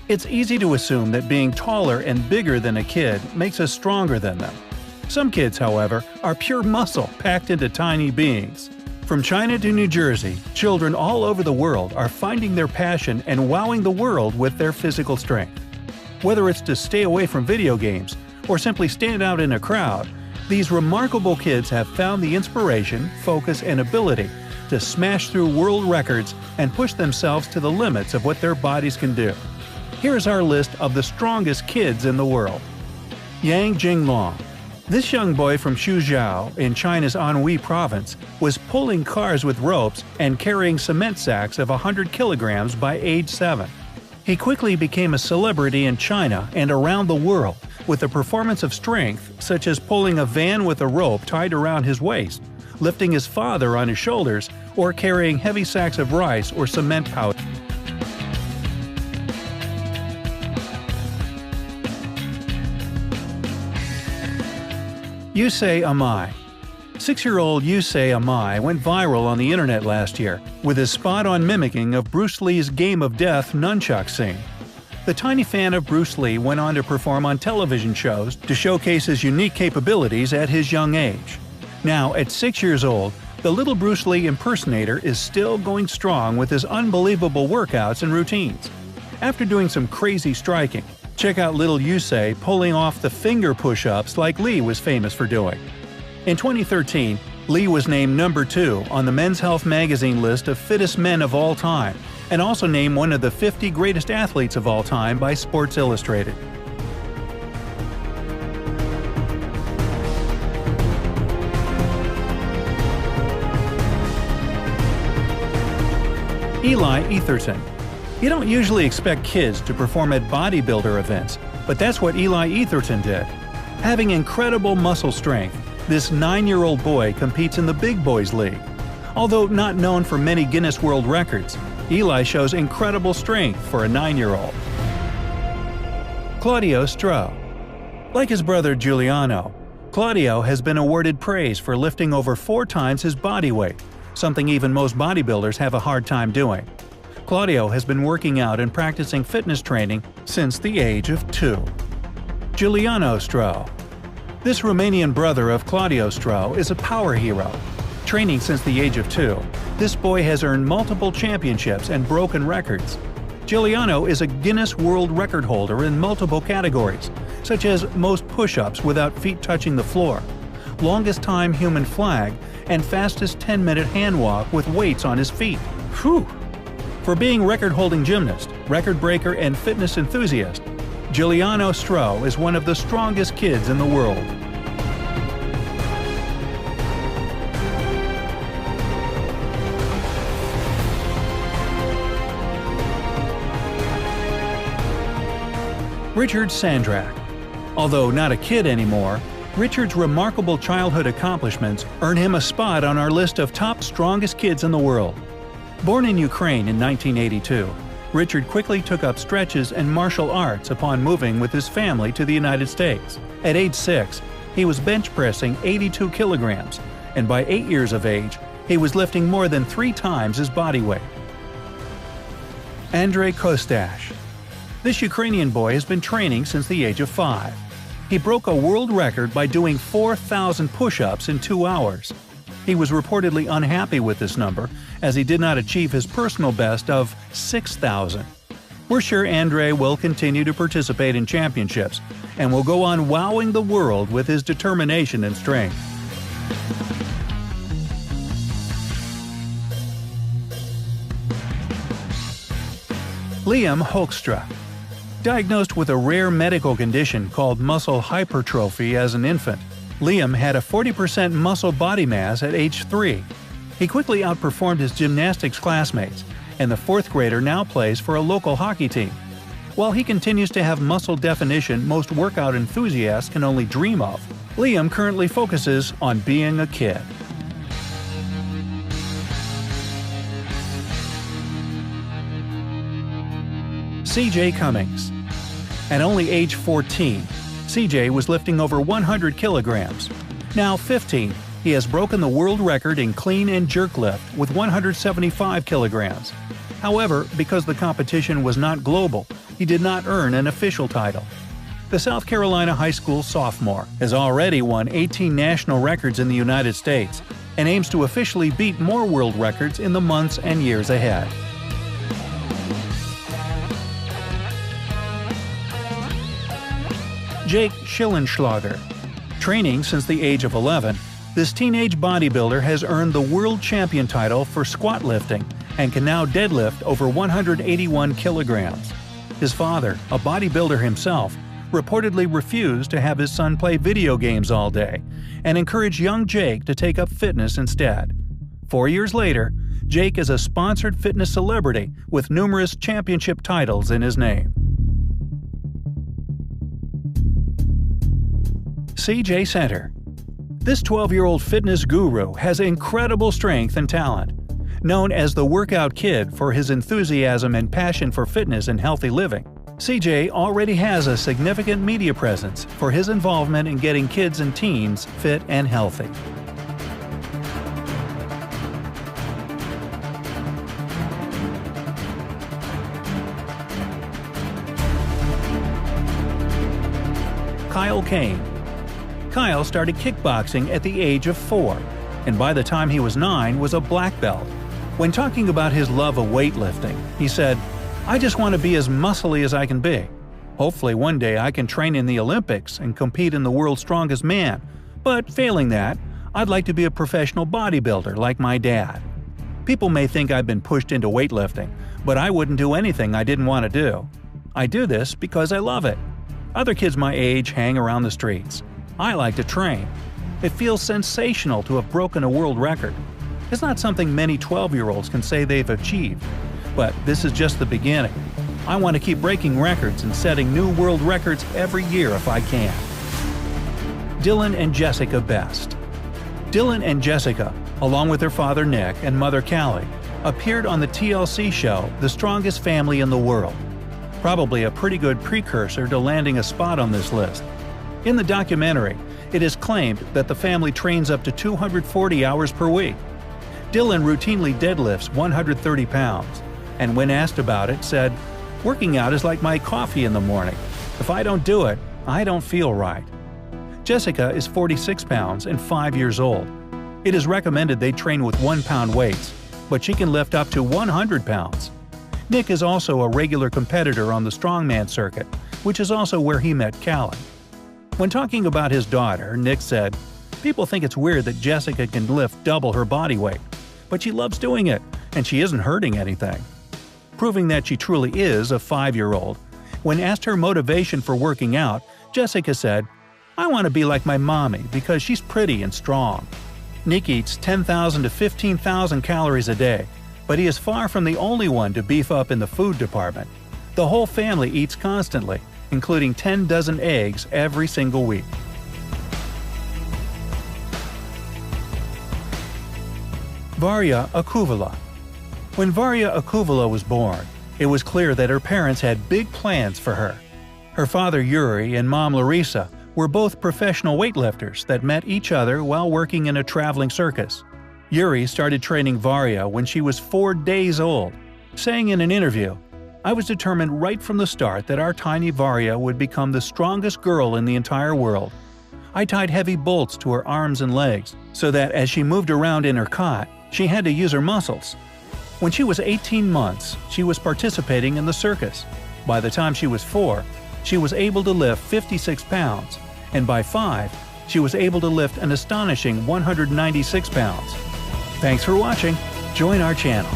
It's easy to assume that being taller and bigger than a kid makes us stronger than them. Some kids, however, are pure muscle packed into tiny beings. From China to New Jersey, children all over the world are finding their passion and wowing the world with their physical strength. Whether it's to stay away from video games or simply stand out in a crowd, these remarkable kids have found the inspiration, focus, and ability to smash through world records and push themselves to the limits of what their bodies can do. Here's our list of the strongest kids in the world. Yang Jinglong. This young boy from Suzhou in China's Anhui province was pulling cars with ropes and carrying cement sacks of 100 kilograms by age 7. He quickly became a celebrity in China and around the world with a performance of strength such as pulling a van with a rope tied around his waist, lifting his father on his shoulders, or carrying heavy sacks of rice or cement powder. Yusei Amai. 6-year-old Yusei Amai went viral on the internet last year with his spot-on mimicking of Bruce Lee's Game of Death nunchuck scene. The tiny fan of Bruce Lee went on to perform on television shows to showcase his unique capabilities at his young age. Now, at 6 years old, the little Bruce Lee impersonator is still going strong with his unbelievable workouts and routines. After doing some crazy striking, check out little Yusei pulling off the finger push-ups like Lee was famous for doing. In 2013, Lee was named number 2 on the Men's Health magazine list of fittest men of all time, and also named one of the 50 greatest athletes of all time by Sports Illustrated. Eli Etherton. You don't usually expect kids to perform at bodybuilder events, but that's what Eli Etherton did. Having incredible muscle strength, this 9-year-old boy competes in the Big Boys League. Although not known for many Guinness World Records, Eli shows incredible strength for a 9-year-old. Claudio Stro. Like his brother Giuliano, Claudio has been awarded praise for lifting over 4 times his body weight, something even most bodybuilders have a hard time doing. Claudio has been working out and practicing fitness training since the age of 2. Giuliano Stro. This Romanian brother of Claudio Stro is a power hero. Training since the age of 2, this boy has earned multiple championships and broken records. Giuliano is a Guinness World Record holder in multiple categories, such as most push-ups without feet touching the floor, longest time human flag, and fastest 10-minute hand walk with weights on his feet. Whew! For being record-holding gymnast, record breaker, and fitness enthusiast, Giuliano Stro is one of the strongest kids in the world. Richard Sandrak. Although not a kid anymore, Richard's remarkable childhood accomplishments earn him a spot on our list of top strongest kids in the world. Born in Ukraine in 1982, Richard quickly took up stretches and martial arts upon moving with his family to the United States. At age 6, he was bench pressing 82 kilograms, and by 8 years of age, he was lifting more than 3 times his body weight. Andrei Kostash. This Ukrainian boy has been training since the age of 5. He broke a world record by doing 4,000 push-ups in 2 hours. He was reportedly unhappy with this number, as he did not achieve his personal best of 6,000. We're sure Andrei will continue to participate in championships, and will go on wowing the world with his determination and strength. Liam Hoekstra. Diagnosed with a rare medical condition called muscle hypertrophy as an infant, Liam had a 40% muscle body mass at age 3. He quickly outperformed his gymnastics classmates, and the 4th grader now plays for a local hockey team. While he continues to have muscle definition most workout enthusiasts can only dream of, Liam currently focuses on being a kid. CJ Cummings. At only age 14, CJ was lifting over 100 kilograms. Now 15, he has broken the world record in clean and jerk lift with 175 kilograms. However, because the competition was not global, he did not earn an official title. The South Carolina high school sophomore has already won 18 national records in the United States and aims to officially beat more world records in the months and years ahead. Jake Schillenschlager. Training since the age of 11, this teenage bodybuilder has earned the world champion title for squat lifting and can now deadlift over 181 kilograms. His father, a bodybuilder himself, reportedly refused to have his son play video games all day and encouraged young Jake to take up fitness instead. 4 years later, Jake is a sponsored fitness celebrity with numerous championship titles in his name. CJ Center. This 12-year-old fitness guru has incredible strength and talent. Known as the Workout Kid for his enthusiasm and passion for fitness and healthy living, CJ already has a significant media presence for his involvement in getting kids and teens fit and healthy. Kyle Kane. Kyle started kickboxing at the age of 4, and by the time he was 9 was a black belt. When talking about his love of weightlifting, he said, "I just want to be as muscly as I can be. Hopefully one day I can train in the Olympics and compete in the world's strongest man, but failing that, I'd like to be a professional bodybuilder like my dad." People may think I've been pushed into weightlifting, but I wouldn't do anything I didn't want to do. I do this because I love it. Other kids my age hang around the streets. I like to train. It feels sensational to have broken a world record. It's not something many 12-year-olds can say they've achieved. But this is just the beginning. I want to keep breaking records and setting new world records every year if I can. Dylan and Jessica Best. Dylan and Jessica, along with their father Nick and mother Callie, appeared on the TLC show The Strongest Family in the World. Probably a pretty good precursor to landing a spot on this list. In the documentary, it is claimed that the family trains up to 240 hours per week. Dylan routinely deadlifts 130 pounds, and when asked about it, said, "Working out is like my coffee in the morning. If I don't do it, I don't feel right." Jessica is 46 pounds and 5 years old. It is recommended they train with 1-pound weights, but she can lift up to 100 pounds. Nick is also a regular competitor on the strongman circuit, which is also where he met Callie. When talking about his daughter, Nick said, "People think it's weird that Jessica can lift double her body weight, but she loves doing it, and she isn't hurting anything." Proving that she truly is a 5-year-old, when asked her motivation for working out, Jessica said, "I want to be like my mommy because she's pretty and strong." Nick eats 10,000 to 15,000 calories a day, but he is far from the only one to beef up in the food department. The whole family eats constantly, including 10 dozen eggs every single week. Varya Akuvala. When Varya Akuvala was born, it was clear that her parents had big plans for her. Her father Yuri and mom Larisa were both professional weightlifters that met each other while working in a traveling circus. Yuri started training Varya when she was 4 days old, saying in an interview, "I was determined right from the start that our tiny Varya would become the strongest girl in the entire world. I tied heavy bolts to her arms and legs so that as she moved around in her cot, she had to use her muscles." When she was 18 months, she was participating in the circus. By the time she was 4, she was able to lift 56 pounds, and by 5, she was able to lift an astonishing 196 pounds. Thanks for watching. Join our channel.